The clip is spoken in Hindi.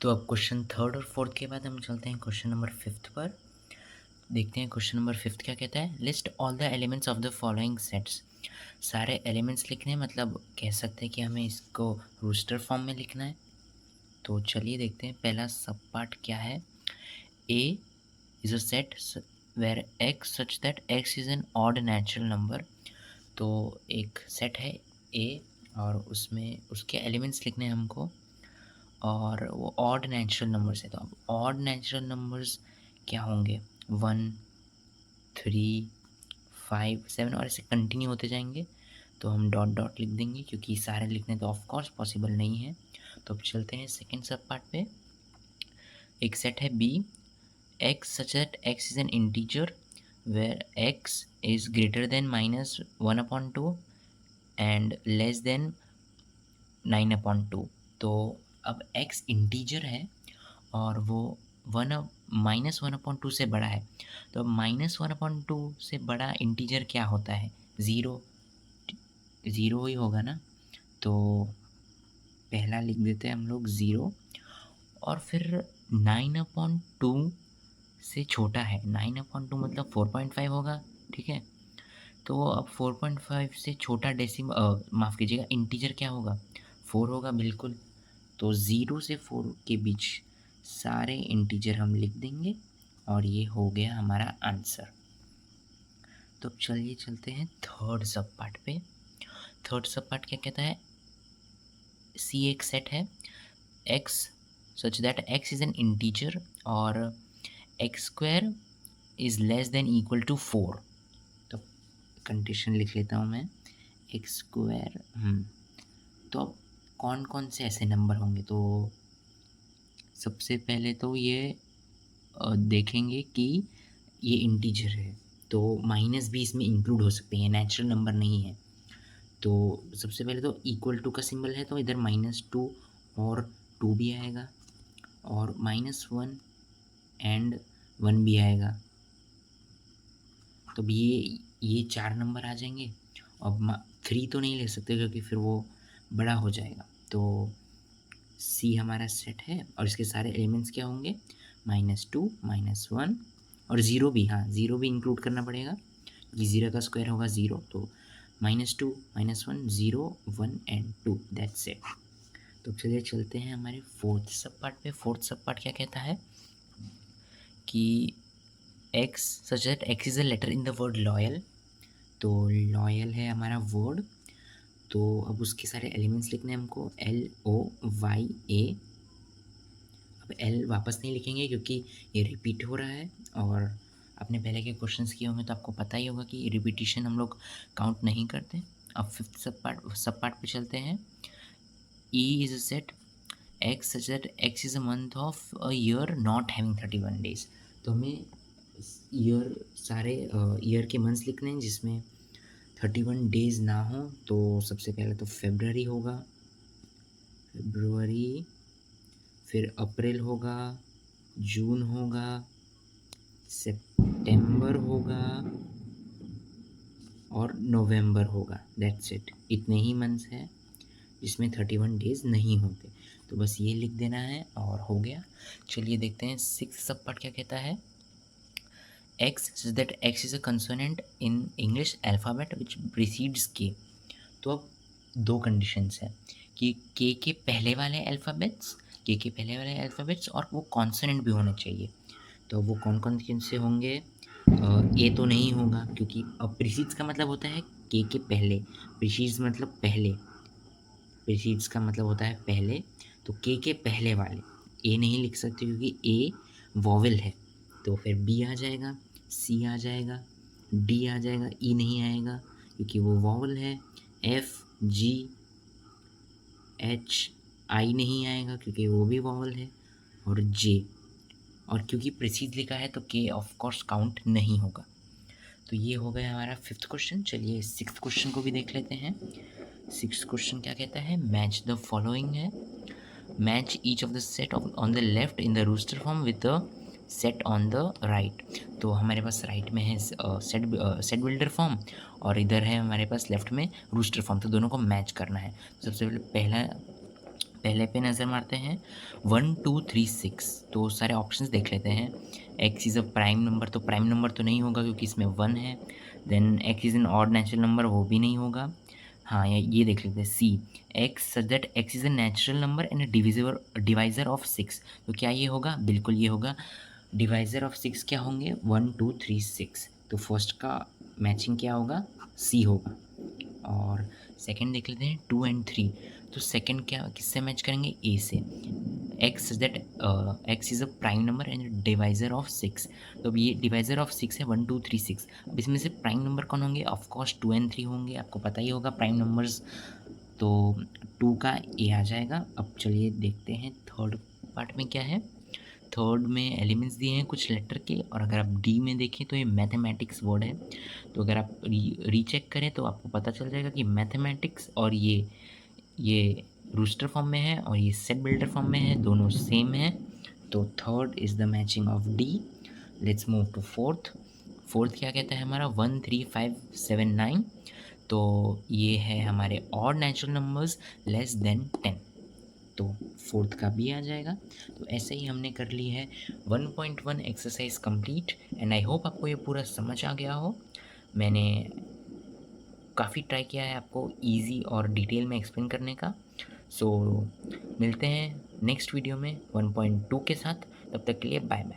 तो अब क्वेश्चन थर्ड और फोर्थ के बाद हम चलते हैं क्वेश्चन नंबर फिफ्थ पर। देखते हैं क्वेश्चन नंबर फिफ्थ क्या कहता है। List all the elements of the following sets. सारे एलिमेंट्स लिखने हैं, मतलब कह सकते हैं कि हमें इसको रूस्टर फॉर्म में लिखना है। तो चलिए देखते हैं पहला सब पार्ट क्या है। A is a set where X such that x is an odd natural number. तो एक सेट है ए और उसमें उसके एलिमेंट्स लिखने हैं हमको, और वो ऑड नेचुरल नंबर्स है। तो अब ऑड नेचुरल नंबर्स क्या होंगे, 1, 3, 5, 7 और ऐसे कंटिन्यू होते जाएंगे। तो हम डॉट डॉट लिख देंगे क्योंकि सारे लिखने तो ऑफ कोर्स पॉसिबल नहीं है। तो अब चलते हैं सेकेंड सब पार्ट पे। एक सेट है B, x such that x is an integer where x is greater than -1/2 and less than 9/2। तो अब x इंटीजर है और वो -1/2 से बड़ा है। तो अब -1/2 से बड़ा इंटीजर क्या होता है, ज़ीरो। ज़ीरो ही होगा ना। तो पहला लिख देते हैं हम लोग ज़ीरो। और फिर 9/2 से छोटा है, 9/2 मतलब 4.5 होगा, ठीक है। तो अब 4.5 से छोटा माफ़ कीजिएगा, इंटीजर क्या होगा, 4 होगा बिल्कुल। तो 0 से 4 के बीच सारे इंटीजर हम लिख देंगे और ये हो गया हमारा आंसर। तो अब चलिए चलते हैं थर्ड सब पार्ट पे। थर्ड सब पार्ट क्या कहता है। सी एक सेट है X such that x is an integer और X square is less than equal to 4। तो कंडीशन लिख लेता हूँ मैं, एक्स स्क्वायर। तो अब कौन कौन से ऐसे नंबर होंगे। तो सबसे पहले तो ये देखेंगे कि ये इंटीजर है, तो माइनस भी इसमें इंक्लूड हो सकते हैं, नेचुरल नंबर नहीं है। तो सबसे पहले तो इक्वल टू का सिंबल है, तो इधर -2 और 2 भी आएगा, और -1 एंड 1 भी आएगा। तो अब ये 4 नंबर आ जाएंगे। अब 3 तो नहीं ले सकते क्योंकि फिर वो बड़ा हो जाएगा। तो सी हमारा सेट है और इसके सारे एलिमेंट्स क्या होंगे, -2, -1 और ज़ीरो भी। हाँ, ज़ीरो भी इंक्लूड करना पड़ेगा क्योंकि ज़ीरो का स्क्वायर होगा ज़ीरो। तो -2, -1, 0, 1 एंड 2, दैट्स इट। तो चलिए चलते हैं हमारे फोर्थ सब पार्ट पे। फोर्थ सब पार्ट क्या कहता है कि x such that x is a letter in the word loyal. तो लॉयल है हमारा वर्ड। तो अब उसके सारे एलिमेंट्स लिखने हैं हमको, LOYA। अब एल वापस नहीं लिखेंगे क्योंकि ये रिपीट हो रहा है, और आपने पहले के क्वेश्चंस किए होंगे तो आपको पता ही होगा कि रिपीटिशन हम लोग काउंट नहीं करते। अब फिफ्थ सब पार्ट पे चलते हैं। E is a set x such that x is a month of a year not having 31 days. तो हमें ईयर सारे ईयर के मंथ्स लिखने हैं जिसमें 31 डेज ना हो। तो सबसे पहले तो फेब्रवरी होगा, फेब्रुवरी, फिर अप्रैल होगा, जून होगा, सितंबर होगा और नवंबर होगा। That's it. इतने ही मंथ्स हैं जिसमें 31 डेज नहीं होते। तो बस ये लिख देना है और हो गया। चलिए देखते हैं सिक्स्थ सब पार्ट क्या कहता है। X such that x is a consonant in English alphabet which precedes के। तो अब दो कंडीशंस हैं कि के पहले वाले अल्फ़ाबेट्स, के पहले वाले अल्फ़ाबेट्स और वो कॉन्सोनेंट भी होने चाहिए। तो वो कौन कौन से होंगे। ए तो नहीं होगा क्योंकि अब प्रीसीड्स का मतलब होता है के पहले। प्रीसीड्स मतलब पहले, प्रीसीड्स का मतलब होता है पहले। तो के पहले वाले ए नहीं लिख सकते क्योंकि ए वॉवेल है। तो फिर बी आ जाएगा, सी आ जाएगा, डी आ जाएगा, ई नहीं आएगा क्योंकि वो वॉवेल है। एफ, जी, एच, आई नहीं आएगा क्योंकि वो भी वॉवेल है, और जे। और क्योंकि प्रीसीड लिखा है तो के ऑफ कोर्स काउंट नहीं होगा। तो ये हो गया हमारा फिफ्थ क्वेश्चन। चलिए सिक्स्थ क्वेश्चन को भी देख लेते हैं। सिक्स्थ क्वेश्चन क्या कहता है, मैच द फॉलोइंग है। Match each of the set on the left in the roster form with the set on the right. तो हमारे पास राइट में है सेट बिल्डर फॉर्म और इधर है हमारे पास लेफ्ट में रूस्टर फॉर्म। तो दोनों को मैच करना है। सबसे पहले पहले पे नज़र मारते हैं 1 2 3 6 तो सारे ऑप्शंस देख लेते हैं। X is a prime number तो प्राइम नंबर तो नहीं होगा क्योंकि इसमें 1 है। Then X is an odd natural number वो भी नहीं होगा। हाँ, ये देख लेते हैं C X such that x is a natural number and a divisor of 6 तो क्या ये होगा? बिल्कुल ये होगा। डिवाइज़र ऑफ 6 क्या होंगे? 1 2 3 6 तो फर्स्ट का मैचिंग क्या होगा? सी होगा। और सेकंड देख लेते हैं 2 एंड 3 तो सेकंड क्या किससे मैच करेंगे? ए से। X that x is a prime number and divisor of 6 तो अब ये डिवाइज़र ऑफ 6 है 1 2 3 6 अब इसमें से प्राइम नंबर कौन होंगे? ऑफ कोर्स 2 एंड 3 होंगे, आपको पता ही होगा प्राइम नंबर्स। तो 2 का ए आ जाएगा। अब चलिए देखते हैं थर्ड पार्ट में क्या है। थर्ड में एलिमेंट्स दिए हैं कुछ लेटर के और अगर आप डी में देखें तो ये मैथमेटिक्स वर्ड है। तो अगर आप रीचेक करें तो आपको पता चल जाएगा कि मैथमेटिक्स और ये रूस्टर फॉर्म में है और ये सेट बिल्डर फॉर्म में है, दोनों सेम है। तो third is the matching of D. Let's move to fourth. Fourth क्या कहता है हमारा 1 3 5 7 9 तो ये है हमारे odd natural numbers less than 10 तो फोर्थ का भी आ जाएगा। तो ऐसे ही हमने कर ली है 1.1 exercise complete and I hope आपको ये पूरा समझ आ गया हो। मैंने काफ़ी ट्राई किया है आपको इजी और डिटेल में एक्सप्लेन करने का। सो मिलते हैं नेक्स्ट वीडियो में 1.2 के साथ। तब तक के लिए बाय बाय।